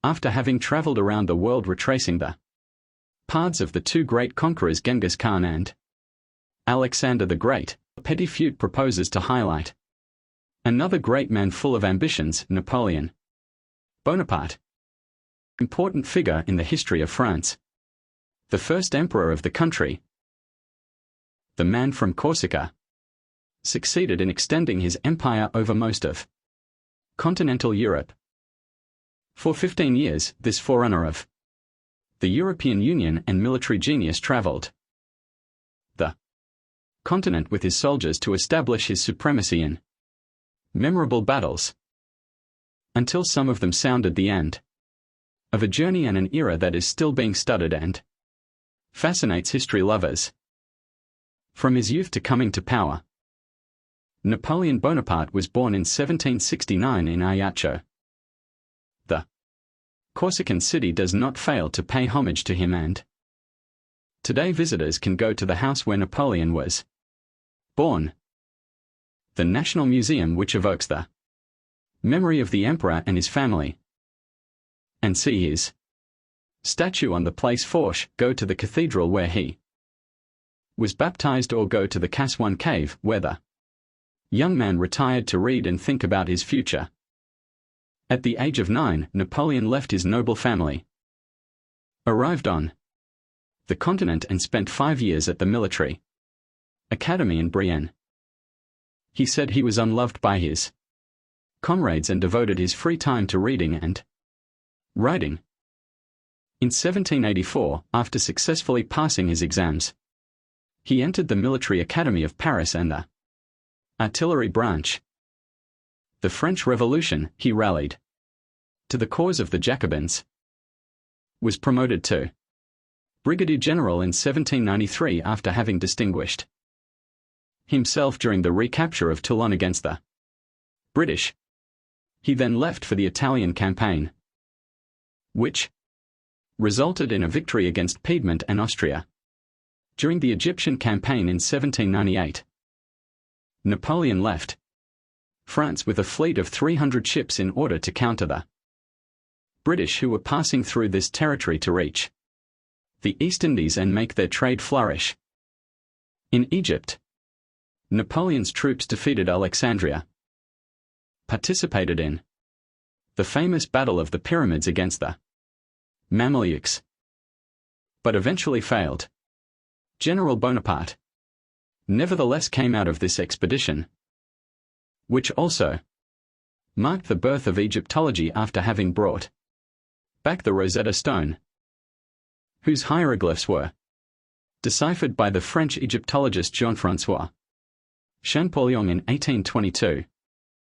After having traveled around the world retracing the paths of the two great conquerors Genghis Khan and Alexander the Great, Petit Feute proposes to highlight another great man full of ambitions, Napoleon Bonaparte. Important figure in the history of France. The first emperor of the country. The man from Corsica succeeded in extending his empire over most of continental Europe. For 15 years, this forerunner of the European Union and military genius traveled the continent with his soldiers to establish his supremacy in memorable battles, until some of them sounded the end of a journey and an era that is still being studied and fascinates history lovers. From his youth to coming to power, Napoleon Bonaparte was born in 1769 in Ajaccio. The Corsican city does not fail to pay homage to him, and today visitors can go to the house where Napoleon was born, the National Museum, which evokes the memory of the emperor and his family, and see his statue on the Place Fourche. Go to the cathedral where he was baptized, or go to the Caswan cave where the young man retired to read and think about his future. At the age of 9, Napoleon left his noble family, arrived on the continent, and spent 5 years at the military academy in Brienne. He said he was unloved by his comrades and devoted his free time to reading and writing. In 1784, after successfully passing his exams, he entered the Military Academy of Paris and the artillery branch. The French Revolution, he rallied to the cause of the Jacobins, was promoted to brigadier general in 1793 after having distinguished himself during the recapture of Toulon against the British. He then left for the Italian campaign, which resulted in a victory against Piedmont and Austria. During the Egyptian campaign in 1798, Napoleon left France with a fleet of 300 ships in order to counter the British, who were passing through this territory to reach the East Indies and make their trade flourish. In Egypt, Napoleon's troops defeated Alexandria, participated in the famous Battle of the Pyramids against the Mamelukes, but eventually failed. General Bonaparte nevertheless came out of this expedition, which also marked the birth of Egyptology after having brought back the Rosetta Stone, whose hieroglyphs were deciphered by the French Egyptologist Jean-François Champollion in 1822.